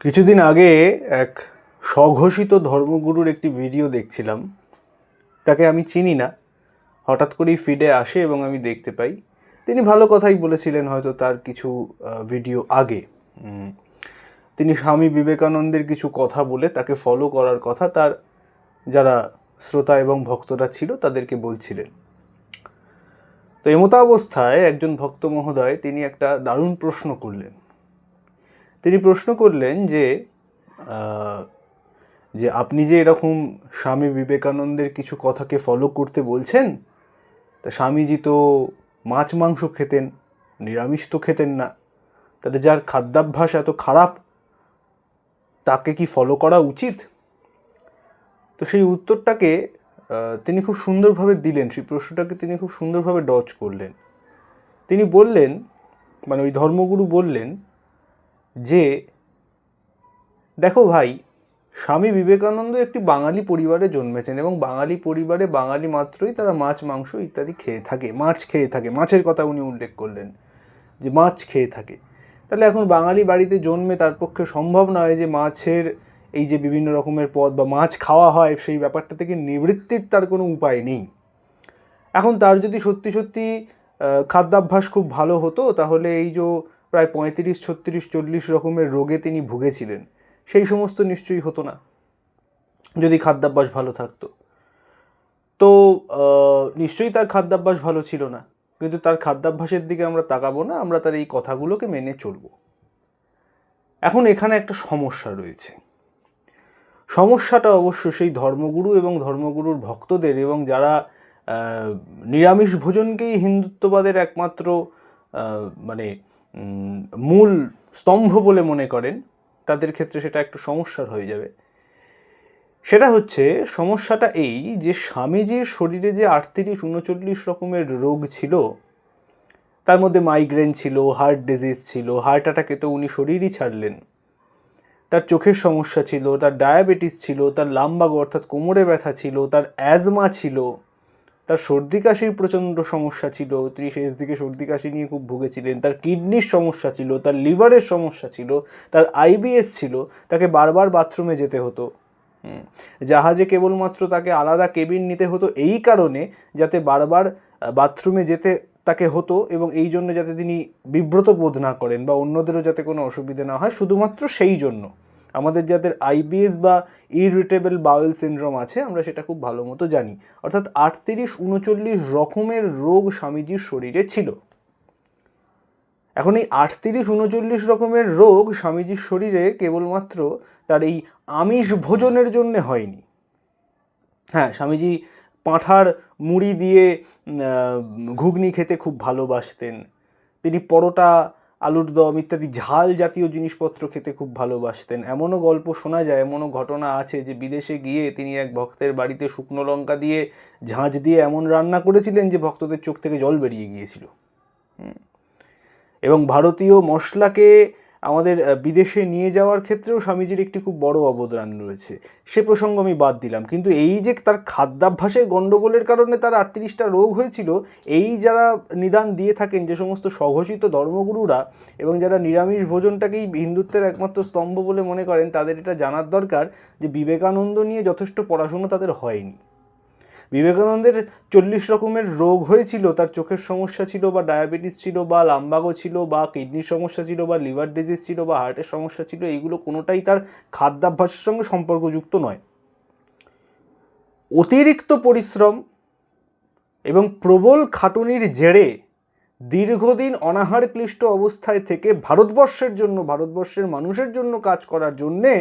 কিছুদিন আগে এক স্বঘোষিত ধর্মগুরুর একটি ভিডিও দেখছিলাম। তাকে আমি চিনি না, হঠাৎ করেই ফিডে আসে এবং আমি দেখতে পাই। তিনি ভালো কথাই বলেছিলেন হয়তো তার কিছু ভিডিও আগে। তিনি স্বামী বিবেকানন্দের কিছু কথা বলে তাকে ফলো করার কথা তার যারা শ্রোতা এবং ভক্তরা ছিল তাদেরকে বলছিলেন। তো এমতাবস্থায় একজন ভক্ত মহোদয় তিনি একটা দারুণ প্রশ্ন করলেন। তিনি প্রশ্ন করলেন যে আপনি যে এরকম স্বামী বিবেকানন্দের কিছু কথাকে ফলো করতে বলছেন, তা স্বামীজি তো মাছ মাংস খেতেন, নিরামিষ তো খেতেন না, তাতে যার খাদ্যাভ্যাস এত খারাপ তাকে কি ফলো করা উচিত? তো সেই উত্তরটাকে তিনি খুব সুন্দরভাবে দিলেন, সেই প্রশ্নটাকে তিনি খুব সুন্দরভাবে ডজ করলেন। তিনি বললেন, মানে ওই ধর্মগুরু বললেন যে দেখো ভাই, স্বামী বিবেকানন্দ একটি বাঙালি পরিবারে জন্মেছেন এবং বাঙালি পরিবারে বাঙালি মাত্রই তারা মাছ মাংস ইত্যাদি খেয়ে থাকে, মাছ খেয়ে থাকে, মাছের কথা উনি উল্লেখ করলেন যে মাছ খেয়ে থাকে। তাহলে এখন বাঙালি বাড়িতে জন্মে তার পক্ষে সম্ভব নয় যে মাছের এই যে বিভিন্ন রকমের পদ বা মাছ খাওয়া হয় সেই ব্যাপারটা থেকে নিবৃত্তির তার কোনো উপায় নেই। এখন তার যদি সত্যি সত্যি খাদ্যাভ্যাস খুব ভালো হতো তাহলে এই যে প্রায় 35, 36, 40 রকমের রোগে তিনি ভুগেছিলেন সেই সমস্ত নিশ্চয়ই হতো না যদি খাদ্যাভ্যাস ভালো থাকতো। তো নিশ্চয়ই তার খাদ্যাভ্যাস ভালো ছিল না, কিন্তু তার খাদ্যাভ্যাসের দিকে আমরা তাকাবো না, আমরা তার এই কথাগুলোকে মেনে চলব। এখন এখানে একটা সমস্যা রয়েছে। সমস্যাটা অবশ্য সেই ধর্মগুরু এবং ধর্মগুরুর ভক্তদের এবং যারা নিরামিষ ভোজনকেই হিন্দুত্ববাদের একমাত্র মানে মূল স্তম্ভ বলে মনে করেন, তাদের ক্ষেত্রে সেটা একটু সমস্যার হয়ে যাবে। সেটা হচ্ছে, সমস্যাটা এই যে স্বামীজির শরীরে যে 38-39 রকমের রোগ ছিল, তার মধ্যে মাইগ্রেন ছিল, হার্ট ডিজিজ ছিল, হার্ট অ্যাটাকে তো উনি শরীরই ছাড়লেন, তার চোখের সমস্যা ছিল, তার ডায়াবেটিস ছিল, তার লাম্বাগো অর্থাৎ কোমরে ব্যথা ছিল, তার অ্যাজমা ছিল, তার সর্দি কাশির প্রচণ্ড সমস্যা ছিল, তিনি শেষ দিকে সর্দি কাশি নিয়ে খুব ভুগেছিলেন, তার কিডনির সমস্যা ছিল, তার লিভারের সমস্যা ছিল, তার আইবিএস ছিল, তাকে বারবার বাথরুমে যেতে হতো, জাহাজে কেবলমাত্র তাকে আলাদা কেবিন নিতে হতো এই কারণে যাতে বারবার বাথরুমে যেতে তাকে হতো এবং এই জন্য যাতে তিনি বিব্রত বোধ না করেন বা অন্যদেরও যাতে কোনো অসুবিধা না হয়, শুধুমাত্র সেই জন্য। আমাদের যাদের আইবিএস বা ইরিটেবল বাউল সিনড্রোম আছে আমরা সেটা খুব ভালো মতো জানি। অর্থাৎ 38-39 রকমের রোগ স্বামীজির শরীরে ছিল। এখন এই 38-39 রকমের রোগ স্বামীজির শরীরে কেবলমাত্র তার এই আমিষ ভোজনের জন্য হয়নি। হ্যাঁ, স্বামীজি পাঁঠার মুড়ি দিয়ে ঘুগনি খেতে খুব ভালোবাসতেন, তিনি পরোটা, আলুর দম ইত্যাদি ঝাল জাতীয় জিনিসপত্র খেতে খুব ভালোবাসতেন। এমনও গল্প শোনা যায়, এমনও ঘটনা আছে যে বিদেশে গিয়ে তিনি এক ভক্তের বাড়িতে শুকনো লঙ্কা দিয়ে ঝাঁঝ দিয়ে এমন রান্না করেছিলেন যে ভক্তদের চোখ থেকে জল বেরিয়ে গিয়েছিল। এবং ভারতীয় মশলাকে আমাদের বিদেশে নিয়ে যাওয়ার ক্ষেত্রেও স্বামীজির একটি খুব বড় অবদান রয়েছে, সে প্রসঙ্গ আমি বাদ দিলাম। কিন্তু এই যে তার খাদ্যাভ্যাসের গণ্ডগোলের কারণে তার 38টা রোগ হয়েছিল, এই যারা নিদান দিয়ে থাকেন যে সমস্ত স্বঘোষিত ধর্মগুরুরা এবং যারা নিরামিষ ভোজনটাকেই হিন্দুত্বের একমাত্র স্তম্ভ বলে মনে করেন, তাদের এটা জানার দরকার যে বিবেকানন্দ নিয়ে যথেষ্ট পড়াশুনো তাদের হয়নি। বিবেকানন্দের 40 রকমের রোগ হয়েছিল, তার চোখের সমস্যা ছিল বা ডায়াবেটিস ছিল বা লাম্বাগো ছিল বা কিডনির সমস্যা ছিল বা লিভার ডিজিজ ছিল বা হার্টের সমস্যা ছিল, এইগুলো কোনোটাই তার খাদ্যাভ্যাসের সঙ্গে সম্পর্কযুক্ত নয়। অতিরিক্ত পরিশ্রম এবং প্রবল খাটুনির জেরে দীর্ঘদিন অনাহার ক্লিষ্ট অবস্থায় থেকে ভারতবর্ষের জন্য, ভারতবর্ষের মানুষের জন্য কাজ করার জন্যে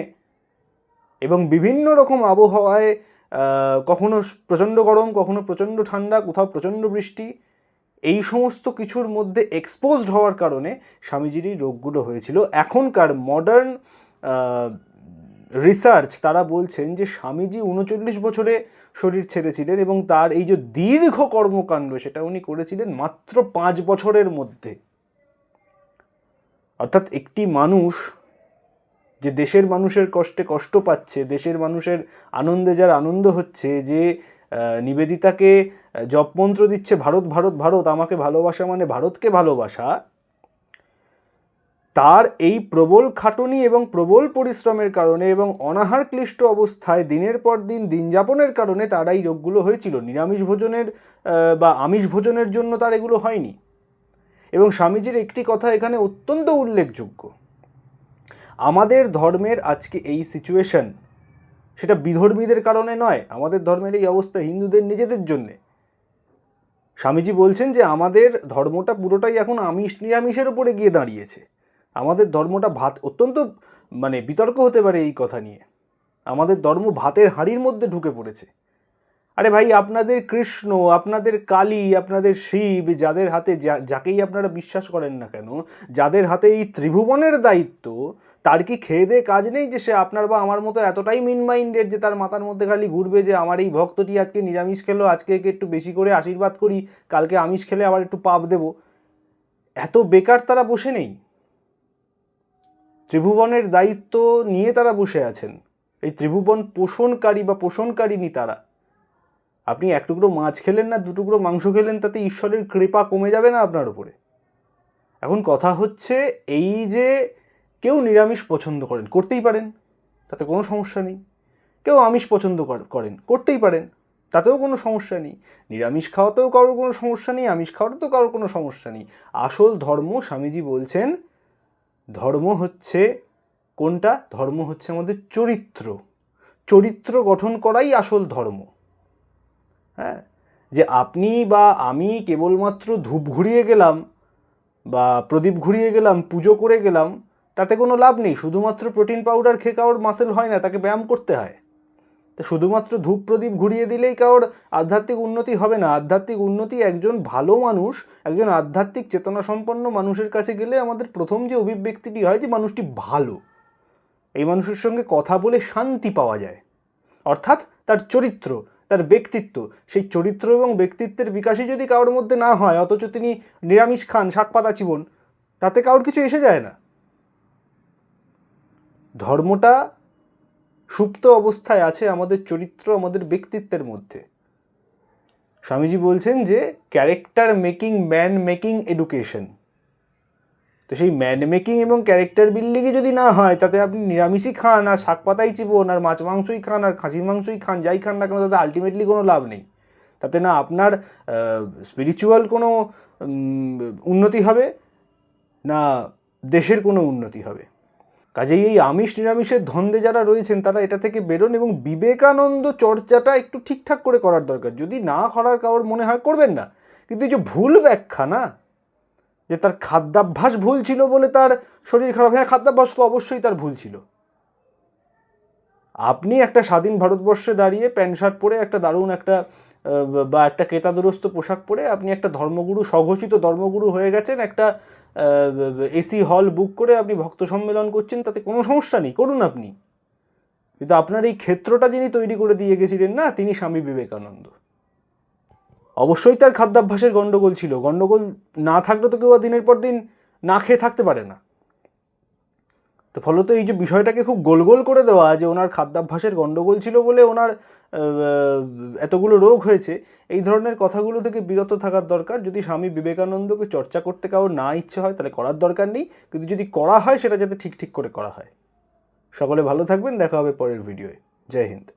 এবং বিভিন্ন রকম আবহাওয়ায়, কখনো প্রচণ্ড গরম, কখনো প্রচণ্ড ঠান্ডা, কোথাও প্রচণ্ড বৃষ্টি, এই সমস্ত কিছুর মধ্যে এক্সপোজড হওয়ার কারণে স্বামীজির এই রোগগুলো হয়েছিল। এখনকার মডার্ন রিসার্চ তারা বলছেন যে স্বামীজি 39 বছরে শরীর ছেড়েছিলেন এবং তার এই যে দীর্ঘ কর্মকাণ্ড সেটা উনি করেছিলেন মাত্র 5 বছরের মধ্যে। অর্থাৎ একটি মানুষ যে দেশের মানুষের কষ্টে কষ্ট পাচ্ছে, দেশের মানুষের আনন্দে যার আনন্দ হচ্ছে, যে নিবেদিতাকে জপমন্ত্র দিচ্ছে ভারত ভারত ভারত, আমাকে ভালোবাসা মানে ভারতকে ভালোবাসা, তার এই প্রবল খাটুনি এবং প্রবল পরিশ্রমের কারণে এবং অনাহার ক্লিষ্ট অবস্থায় দিনের পর দিন দিন যাপনের কারণে তার এই রোগগুলো হয়েছিল। নিরামিষ ভোজনের বা আমিষ ভোজনের জন্য তার এগুলো হয়নি। এবং স্বামীজির একটি কথা এখানে অত্যন্ত উল্লেখযোগ্য, আমাদের ধর্মের আজকে এই সিচুয়েশন সেটা বিধর্মীদের কারণে নয়, আমাদের ধর্মের এই অবস্থা হিন্দুদের নিজেদের জন্যে। স্বামীজি বলছেন যে আমাদের ধর্মটা পুরোটাই এখন আমিষ নিরামিষের উপরে গিয়ে দাঁড়িয়েছে। আমাদের ধর্মটা অত্যন্ত বিতর্ক হতে পারে এই কথা নিয়ে, আমাদের ধর্ম ভাতের হাঁড়ির মধ্যে ঢুকে পড়েছে। আরে ভাই, আপনাদের কৃষ্ণ, আপনাদের কালী, আপনাদের শিব, যাদের হাতে যাকেই আপনারা বিশ্বাস করেন না কেন, যাদের হাতে এই ত্রিভুবনের দায়িত্ব, তার কি খেয়ে দিয়ে কাজ নেই যে সে আপনার বা আমার মতো এতটাই মিন মাইন্ডেড যে তার মাথার মধ্যে খালি ঘুরবে যে আমার এই ভক্তটি আজকে নিরামিষ খেলো, আজকে একে একটু বেশি করে আশীর্বাদ করি, কালকে আমিষ খেলে আবার একটু পাপ দেব। এত বেকার তারা বসে নেই। ত্রিভুবনের দায়িত্ব নিয়ে তারা বসে আছেন। এই ত্রিভুবন পোষণকারী বা পোষণকারিনী তারা। আপনি এক টুকরো মাছ খেলেন না, দু টুকরো মাংস খেলেন, তাতে ঈশ্বরের কৃপা কমে যাবে না আপনার উপরে? এখন কথা হচ্ছে এই যে কেউ নিরামিষ পছন্দ করেন, করতেই পারেন, তাতে কোনো সমস্যা নেই। কেউ আমিষ পছন্দ করেন, করতেই পারেন, তাতেও কোনো সমস্যা নেই। নিরামিষ খাওয়াতেও কারোর কোনো সমস্যা নেই, আমিষ খাওয়াতেও কারোর কোনো সমস্যা নেই। আসল ধর্ম, স্বামীজি বলছেন, ধর্ম হচ্ছে কোনটা? ধর্ম হচ্ছে আমাদের চরিত্র গঠন করাই আসল ধর্ম। হ্যাঁ, যে আপনি বা আমি কেবলমাত্র ধূপ ঘুরিয়ে গেলাম বা প্রদীপ ঘুরিয়ে গেলাম, পুজো করে গেলাম, তাতে কোনো লাভ নেই। শুধুমাত্র প্রোটিন পাউডার খেয়ে কারোর মাসেল হয় না, তাকে ব্যায়াম করতে হয়। তো শুধুমাত্র ধূপ প্রদীপ ঘুরিয়ে দিলেই কারোর আধ্যাত্মিক উন্নতি হবে না। আধ্যাত্মিক উন্নতি একজন ভালো মানুষ, একজন আধ্যাত্মিক চেতনা সম্পন্ন মানুষের কাছে গেলে আমাদের প্রথম যে অভিব্যক্তিটি হয় যে মানুষটি ভালো, এই মানুষের সঙ্গে কথা বলে শান্তি পাওয়া যায়। অর্থাৎ তার চরিত্র, তার ব্যক্তিত্ব, সেই চরিত্র এবং ব্যক্তিত্বের বিকাশই যদি কারোর মধ্যে না হয়, অথচ তিনি নিরামিষ খান, শাক পাতা চিবন, তাতে কারোর কিছু এসে যায় না। ধর্মটা সুপ্ত অবস্থায় আছে আমাদের চরিত্র, আমাদের ব্যক্তিত্বের মধ্যে। স্বামীজি বলছেন যে character making, man making education. তো সেই ম্যান মেকিং এবং ক্যারেক্টার বিল্ডিংই যদি না হয়, তাতে আপনি নিরামিষই খান আর শাক পাতাই চিবোন আর মাছ মাংসই খান আর খাসির মাংসই খান, যাই খান না কেন, তাতে আলটিমেটলি কোনো লাভ নেই। তাতে না আপনার স্পিরিচুয়াল কোনো উন্নতি হবে, না দেশের কোনো উন্নতি হবে। কাজেই এই আমিষ নিরামিষের ধন্দে যারা রয়েছেন, তারা এটা থেকে বেরোন এবং বিবেকানন্দ চর্চাটা একটু ঠিকঠাক করে করার দরকার। যদি না করার কারোর মনে হয়, করবেন না। কিন্তু এই যে ভুল ব্যাখ্যা না, যে তার খাদ্যাভ্যাস ভুল ছিল বলে তার শরীর খারাপ, হ্যাঁ খাদ্যাভ্যাস তো অবশ্যই তার ভুল ছিল। আপনি একটা স্বাধীন ভারতবর্ষে দাঁড়িয়ে প্যান্ট শার্ট পরে, একটা দারুণ একটা বা একটা ক্রেতাদুরস্ত পোশাক পরে আপনি একটা ধর্মগুরু, স্বঘোষিত ধর্মগুরু হয়ে গেছেন, একটা এসি হল বুক করে আপনি ভক্ত সম্মেলন করছেন, তাতে কোনো সমস্যা নেই, করুন আপনি। কিন্তু আপনার এই ক্ষেত্রটা যিনি তৈরি করে দিয়ে গেছিলেন না, তিনি স্বামী বিবেকানন্দ। অবশ্যই তার খাদ্যাভ্যাসের গণ্ডগোল ছিল, গণ্ডগোল না থাকলে তো কেউ দিনের পর দিন না খেয়ে থাকতে পারে না। তো ফলত এই যে বিষয়টাকে খুব গোল গোল করে দেওয়া, যে ওনার খাদ্যাভ্যাসের গণ্ডগোল ছিল বলে ওনার এতগুলো রোগ হয়েছে, এই ধরনের কথাগুলো থেকে বিরত থাকার দরকার। যদি স্বামী বিবেকানন্দকে চর্চা করতে কারোর না ইচ্ছে হয়, তাহলে করার দরকার নেই। কিন্তু যদি করা হয়, সেটা যাতে ঠিক ঠিক করে করা হয়। সকলে ভালো থাকবেন, দেখা হবে পরের ভিডিওয়ে। জয় হিন্দ।